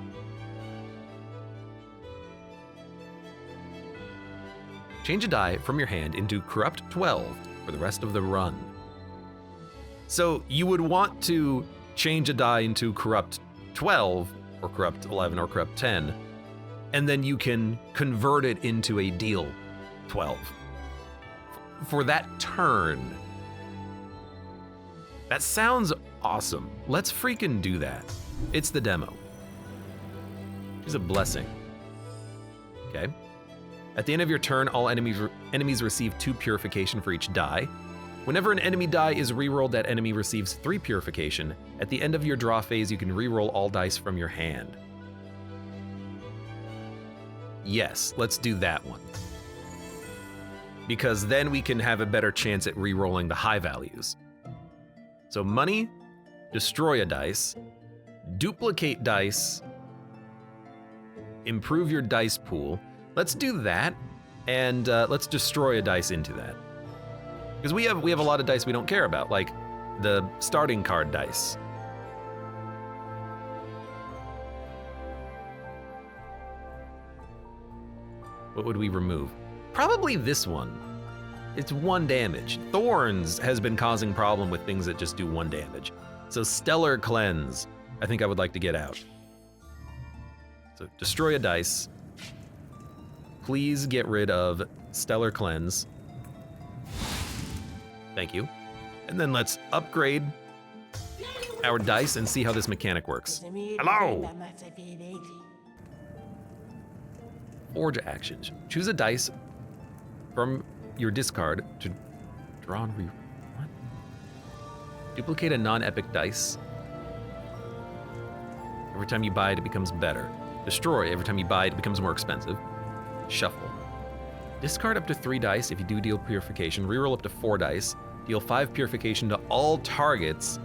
Change a die from your hand into Corrupt 12 for the rest of the run. So you would want to change a die into Corrupt 12 or Corrupt 11 or Corrupt 10, and then you can convert it into a deal 12 for that turn. That sounds awesome. Let's freaking do that. It's the demo. She's a blessing. Okay. At the end of your turn, all enemies receive 2 purification for each die. Whenever an enemy die is rerolled, that enemy receives 3 purification. At the end of your draw phase, you can reroll all dice from your hand. Yes, let's do that one. Because then we can have a better chance at rerolling the high values. So money, destroy a dice, duplicate dice, improve your dice pool. Let's do that, and let's destroy a dice into that. Because we have a lot of dice we don't care about, like the starting card dice. What would we remove? Probably this one. It's 1 damage. Thorns has been causing problem with things that just do 1 damage. So Stellar Cleanse, I think I would like to get out. So destroy a dice. Please get rid of Stellar Cleanse. Thank you. And then let's upgrade our dice and see how this mechanic works. Hello! Forge actions. Choose a dice from your discard to draw and what? Duplicate a non-epic dice. Every time you buy it, it becomes better. Destroy. Every time you buy it, it becomes more expensive. Shuffle. Discard up to 3 dice if you do deal purification. Reroll up to 4 dice. Deal 5 purification to all targets.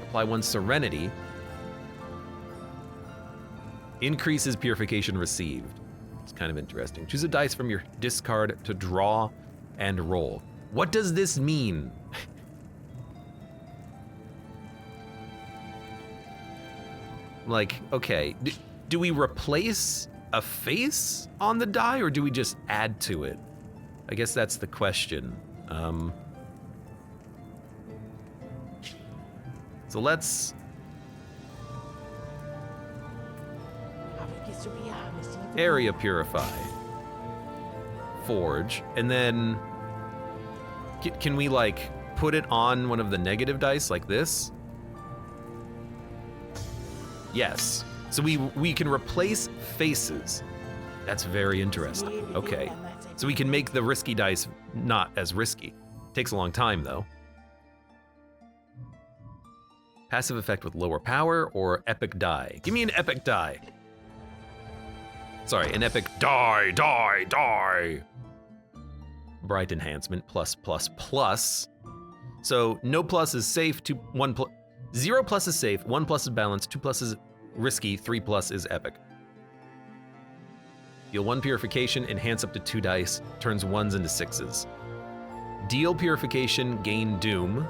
Apply 1 serenity. Increases purification received. It's kind of interesting. Choose a dice from your discard to draw and roll. What does this mean? Like, okay, do we replace a face on the die or do we just add to it? I guess that's the question. So let's... Area Purify. Forge. And then... Can we, like, put it on one of the negative dice like this? Yes. So we can replace faces. That's very interesting. Okay. So we can make the risky dice not as risky. Takes a long time, though. Passive effect with lower power or epic die? Give me an epic die. Sorry, an epic die. Bright enhancement, plus. So no plus is safe, 0 plus is safe, 1 plus is balanced, 2 plus is risky, 3 plus is epic. Deal 1 purification, enhance up to 2 dice, turns 1s into 6s. Deal purification, gain doom.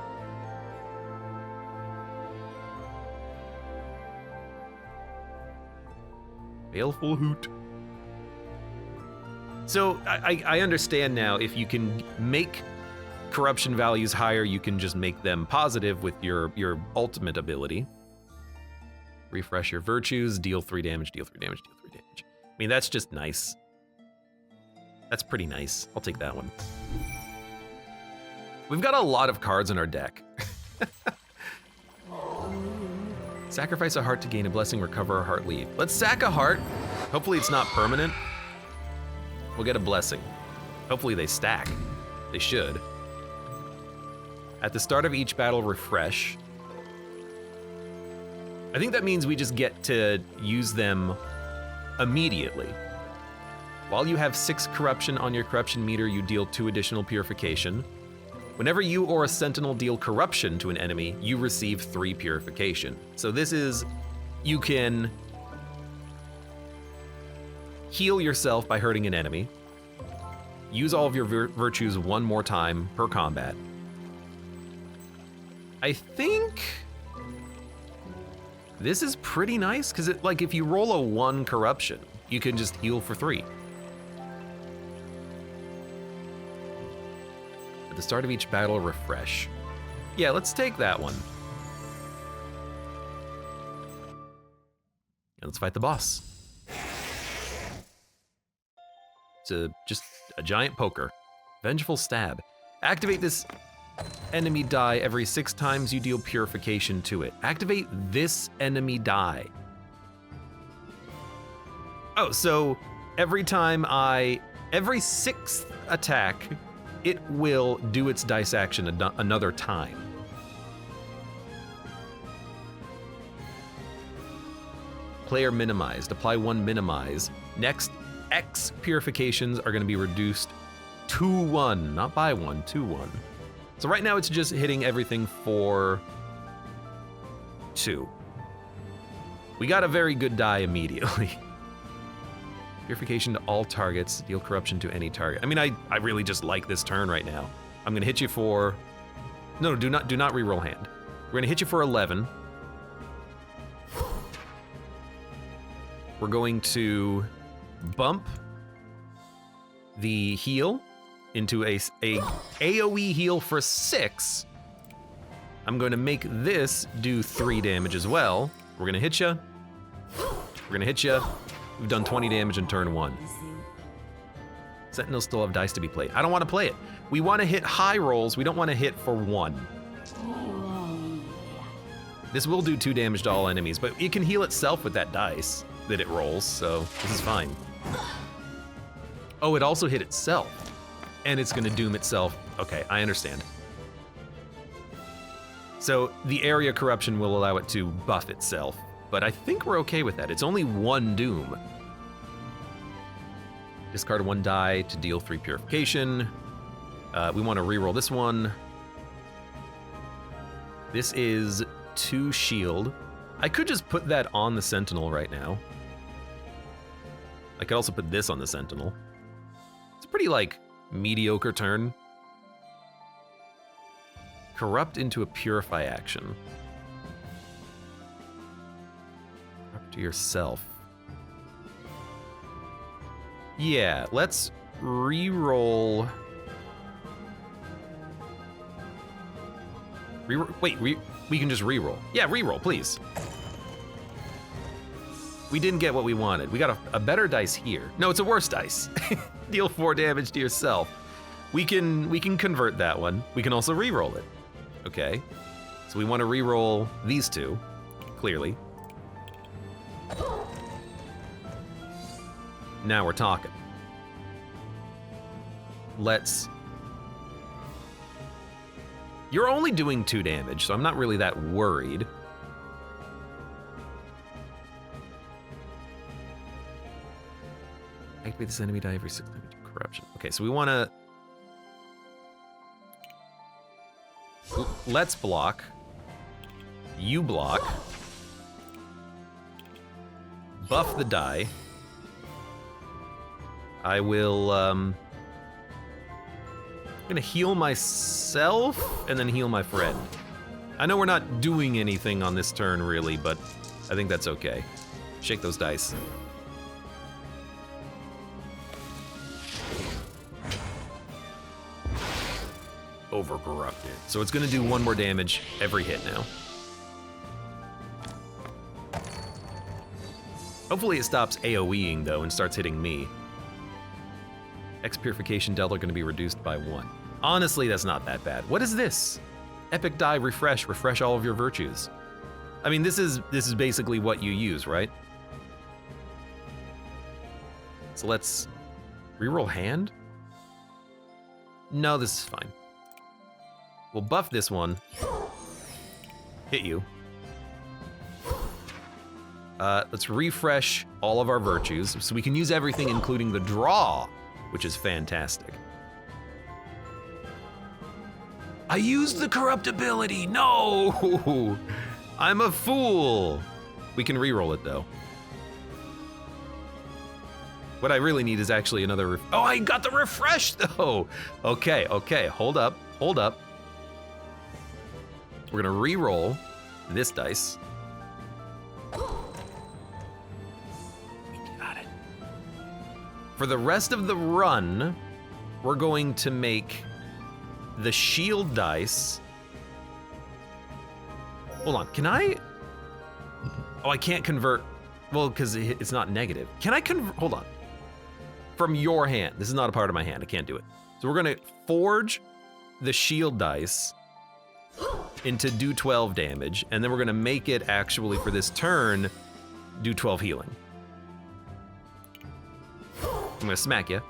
Baleful hoot. So I understand now, if you can make corruption values higher, you can just make them positive with your ultimate ability. Refresh your virtues, deal 3 damage, deal 3 damage, deal 3 damage. I mean, that's just nice. That's pretty nice. I'll take that one. We've got a lot of cards in our deck. Sacrifice a heart to gain a blessing, recover a heart, leave. Let's sack a heart. Hopefully it's not permanent. We'll get a blessing. Hopefully they stack. They should. At the start of each battle, refresh. I think that means we just get to use them immediately. While you have 6 corruption on your corruption meter, you deal 2 additional purification. Whenever you or a sentinel deal corruption to an enemy, you receive 3 purification. So this is, you can heal yourself by hurting an enemy, use all of your virtues 1 more time per combat. I think this is pretty nice, because like if you roll a 1 corruption, you can just heal for 3. At the start of each battle, refresh. Yeah, let's take that one. And let's fight the boss. It's just a giant poker. Vengeful stab. Activate this enemy die every 6 times you deal purification to it. Activate this enemy die. Oh, so every 6th attack, it will do its dice action another time. Player minimized. Apply 1 minimize. Next, X purifications are going to be reduced to 1, not by 1, to 1. So right now it's just hitting everything for 2. We got a very good die immediately. Purification to all targets, deal corruption to any target. I mean, I really just like this turn right now. I'm gonna hit you for, no, do not reroll hand. We're gonna hit you for 11. We're going to bump the heal into a AoE heal for 6. I'm going to make this do 3 damage as well. We're gonna hit you. We're gonna hit you. We've done 20 damage in turn 1. Sentinels still have dice to be played. I don't want to play it. We want to hit high rolls. We don't want to hit for 1. This will do 2 damage to all enemies, but it can heal itself with that dice that it rolls, so this is fine. Oh, it also hit itself, and it's gonna doom itself. Okay, I understand. So the area corruption will allow it to buff itself, but I think we're okay with that. It's only 1 doom. Discard 1 die to deal 3 purification. We want to reroll this one. This is 2 shield. I could just put that on the sentinel right now. I could also put this on the sentinel. It's a pretty, like, mediocre turn. Corrupt into a purify action. Corrupt to yourself. Yeah, let's re-roll. Wait, we can just re-roll. Yeah, re-roll, please. We didn't get what we wanted. We got a better dice here. No, it's a worse dice. Deal 4 damage to yourself. We can convert that one. We can also re-roll it. Okay. So we want to re-roll these 2, clearly. Now we're talking. You're only doing 2 damage, so I'm not really that worried. Activate this enemy die every 6 times you do corruption. Okay, so we want to... Let's block. You block. Buff the die. I will, I'm gonna heal myself and then heal my friend. I know we're not doing anything on this turn really, but I think that's okay. Shake those dice. Over-corrupted. So it's gonna do 1 more damage every hit now. Hopefully it stops AoEing though and starts hitting me. Purification dealt are gonna be reduced by 1. Honestly, that's not that bad. What is this? Epic die refresh, refresh all of your virtues. I mean, this is basically what you use, right? So let's reroll hand. No, this is fine. We'll buff this one. Hit you. Let's refresh all of our virtues so we can use everything, including the draw, which is fantastic. I used the corruptibility. No, I'm a fool. We can reroll it though. What I really need is actually another. Oh, I got the refresh though. Okay, hold up. We're gonna re-roll this dice. We got it. For the rest of the run, we're going to make the shield dice. Hold on, can I? Oh, I can't convert. Well, because it's not negative. Can I convert? Hold on. From your hand. This is not a part of my hand. I can't do it. So we're gonna forge the shield dice into do 12 damage, and then we're gonna make it actually for this turn do 12 healing. I'm gonna smack you.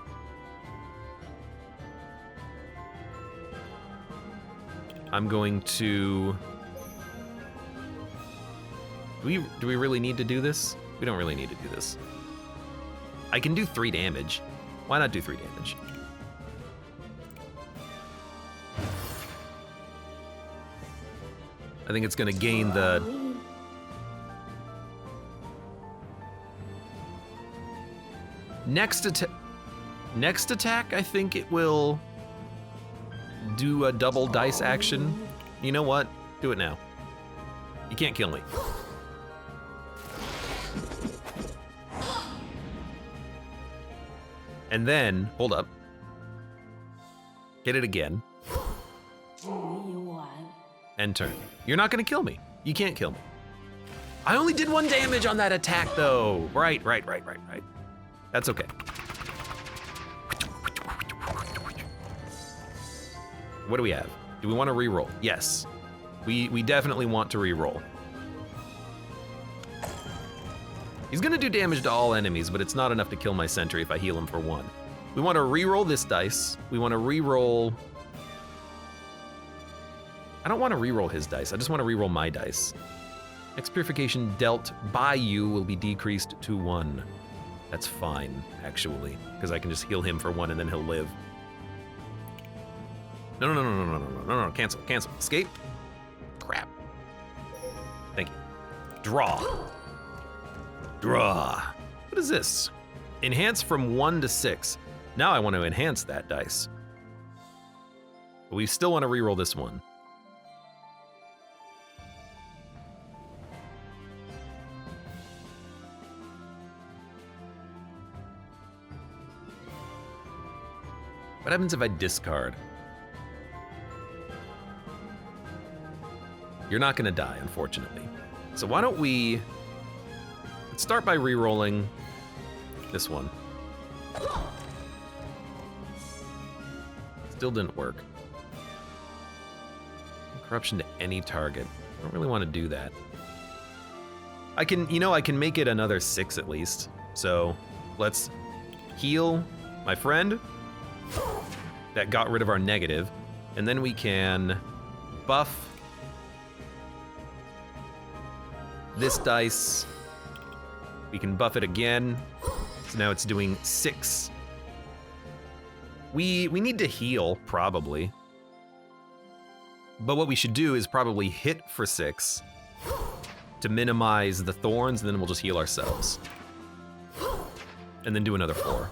I'm going to. Do we really need to do this? We don't really need to do this. I can do 3 damage. Why not do 3 damage? I think it's gonna gain the. Next attack, I think it will do a double dice action. You know what? Do it now. You can't kill me. And then, hold up. Hit it again. And turn. You're not gonna kill me. You can't kill me. I only did 1 damage on that attack though. Right. That's okay. What do we have? Do we want to re-roll? Yes. We definitely want to re-roll. He's gonna do damage to all enemies, but it's not enough to kill my sentry if I heal him for 1. We want to re-roll this dice. We want to re-roll. I don't want to re-roll his dice. I just want to re-roll my dice. Purification dealt by you will be decreased to 1. That's fine, actually, because I can just heal him for 1 and then he'll live. No, cancel. Escape. Crap. Thank you. Draw. What is this? Enhance from 1 to 6. Now I want to enhance that dice. But we still want to re-roll this one. What happens if I discard? You're not gonna die, unfortunately. So why don't we, let's start by re-rolling this one. Still didn't work. Corruption to any target. I don't really want to do that. I can make it another 6 at least. So let's heal my friend. That got rid of our negative. And then we can buff this dice. We can buff it again. So now it's doing 6. We need to heal, probably. But what we should do is probably hit for 6 to minimize the thorns, and then we'll just heal ourselves. And then do another 4.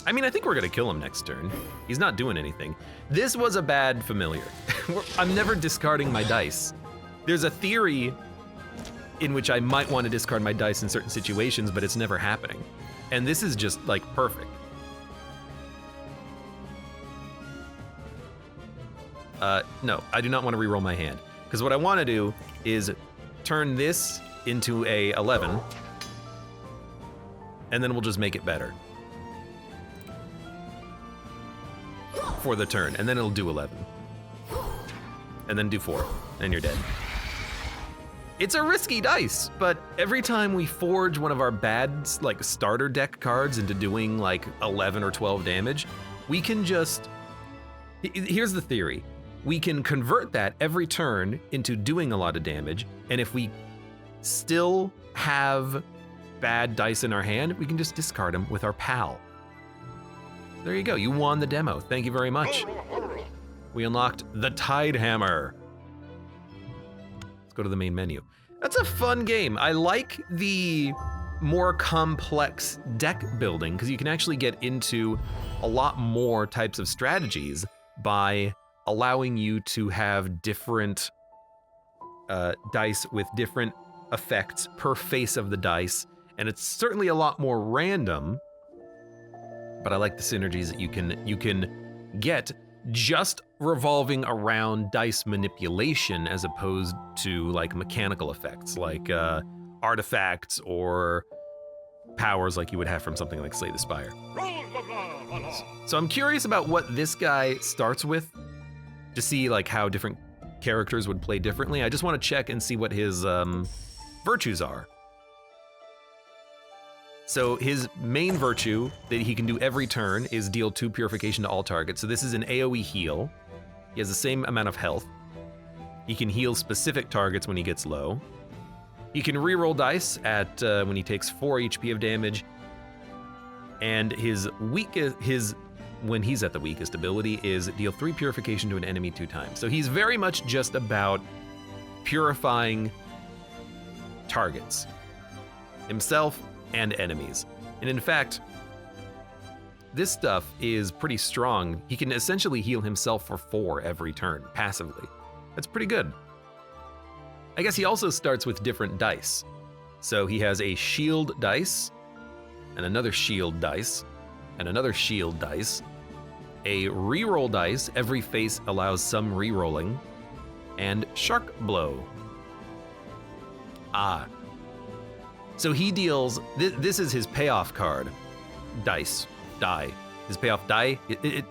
I mean, I think we're gonna kill him next turn. He's not doing anything. This was a bad familiar. I'm never discarding my dice. There's a theory in which I might want to discard my dice in certain situations, but it's never happening. And this is just like perfect. No, I do not want to reroll my hand. Because what I want to do is turn this into a 11, and then we'll just make it better for the turn, and then it'll do 11. And then do 4, and you're dead. It's a risky dice, but every time we forge one of our bad, like, starter deck cards into doing like 11 or 12 damage, we can just, here's the theory. We can convert that every turn into doing a lot of damage, and if we still have bad dice in our hand, we can just discard them with our pal. There you go, you won the demo. Thank you very much. We unlocked the Tide Hammer. Let's go to the main menu. That's a fun game. I like the more complex deck building because you can actually get into a lot more types of strategies by allowing you to have different dice with different effects per face of the dice. And it's certainly a lot more random, but I like the synergies that you can get just revolving around dice manipulation as opposed to like mechanical effects like artifacts or powers like you would have from something like Slay the Spire. So I'm curious about what this guy starts with to see like how different characters would play differently. I just want to check and see what his virtues are. So his main virtue that he can do every turn is deal 2 purification to all targets. So this is an AoE heal. He has the same amount of health. He can heal specific targets when he gets low. He can reroll dice at when he takes 4 HP of damage. And when he's at the weakest ability is deal 3 purification to an enemy 2 times. So he's very much just about purifying targets, himself and enemies. And in fact, this stuff is pretty strong. He can essentially heal himself for 4 every turn, passively. That's pretty good. I guess he also starts with different dice. So he has a shield dice, and another shield dice, and another shield dice, a reroll dice, every face allows some rerolling, and shark blow. So he deals, this is his payoff card. Dice, die. His payoff die,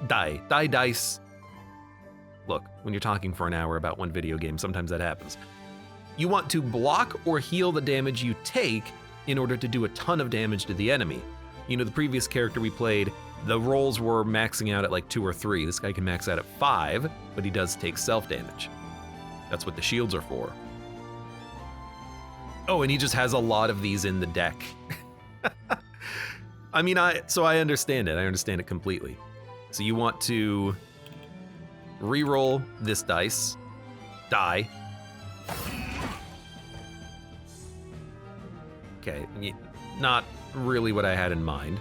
die, dice. Look, when you're talking for an hour about one video game, sometimes that happens. You want to block or heal the damage you take in order to do a ton of damage to the enemy. You know, the previous character we played, the rolls were maxing out at like 2 or 3. This guy can max out at 5, but he does take self-damage. That's what the shields are for. Oh, and he just has a lot of these in the deck. I mean, so I understand it. I understand it completely. So you want to reroll this dice, die. Okay, not really what I had in mind.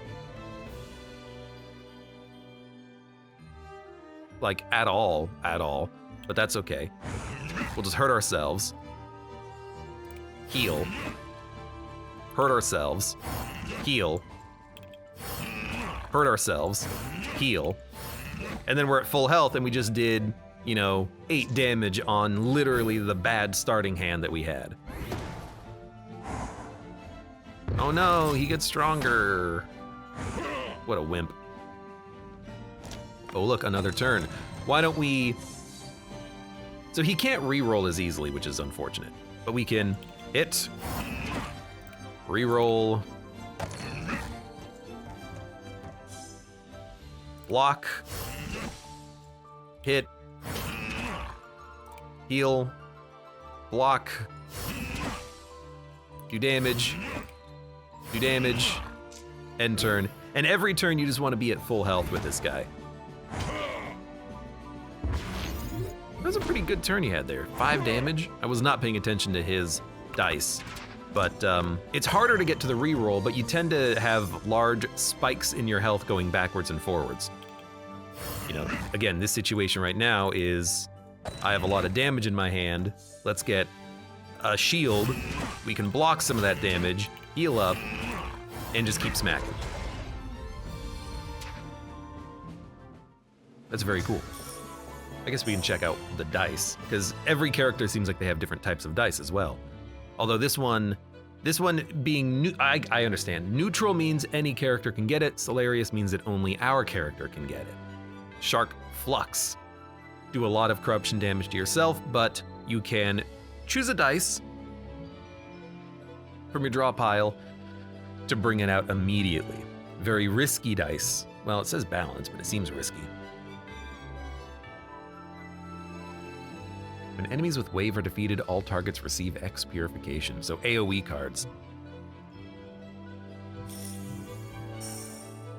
Like, at all, but that's okay. We'll just hurt ourselves. Heal. Hurt ourselves. Heal. Hurt ourselves. Heal. And then we're at full health and we just did, 8 damage on literally the bad starting hand that we had. Oh no, he gets stronger. What a wimp. Oh look, another turn. Why don't we... So he can't reroll as easily, which is unfortunate. But we can hit, reroll, block, hit, heal, block, do damage, end turn. And every turn you just want to be at full health with this guy. That was a pretty good turn he had there. 5 damage. I was not paying attention to his dice. But it's harder to get to the reroll, but you tend to have large spikes in your health going backwards and forwards. You know, again, this situation right now is I have a lot of damage in my hand. Let's get a shield. We can block some of that damage, heal up, and just keep smacking. That's very cool. I guess we can check out the dice, because every character seems like they have different types of dice as well. Although this one being, I understand. Neutral means any character can get it. Solarius means that only our character can get it. Shark Flux. Do a lot of corruption damage to yourself, but you can choose a dice from your draw pile to bring it out immediately. Very risky dice. Well, it says balance, but it seems risky. When enemies with wave are defeated, all targets receive X Purification, so AoE cards.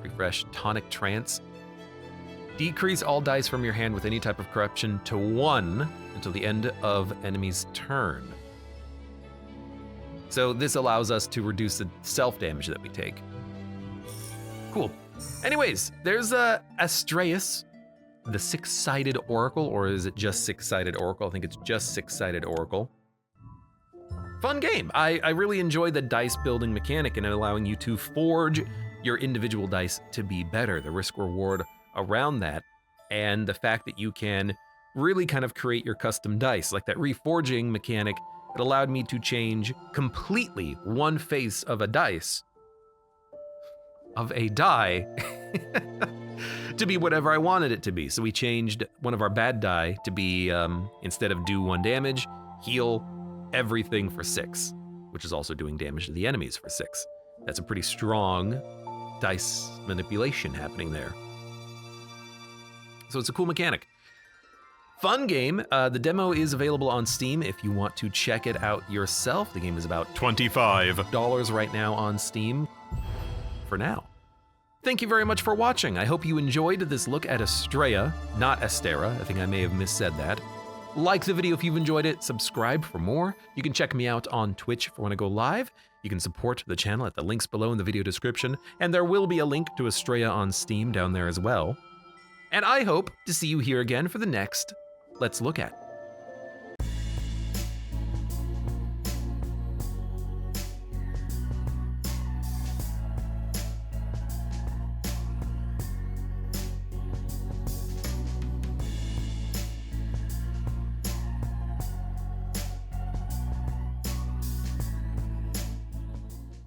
Refresh Tonic Trance. Decrease all dice from your hand with any type of corruption to 1 until the end of enemy's turn. So this allows us to reduce the self-damage that we take. Cool. Anyways, there's Astrea, the six-sided oracle, or is it just six-sided oracle? I think it's just six-sided oracle. Fun game. I really enjoy the dice building mechanic and allowing you to forge your individual dice to be better, the risk reward around that, and the fact that you can really kind of create your custom dice. Like that reforging mechanic, it allowed me to change completely one face of a dice, of a die, to be whatever I wanted it to be. So we changed one of our bad die to be, instead of do 1 damage, heal everything for 6, which is also doing damage to the enemies for 6. That's a pretty strong dice manipulation happening there. So it's a cool mechanic. Fun game. The demo is available on Steam if you want to check it out yourself. The game is about $25 right now on Steam for now. Thank you very much for watching. I hope you enjoyed this look at Astrea, not Astera. I think I may have missaid that. Like the video if you've enjoyed it, subscribe for more. You can check me out on Twitch if you want to go live. You can support the channel at the links below in the video description, and there will be a link to Astrea on Steam down there as well. And I hope to see you here again for the next Let's Look At.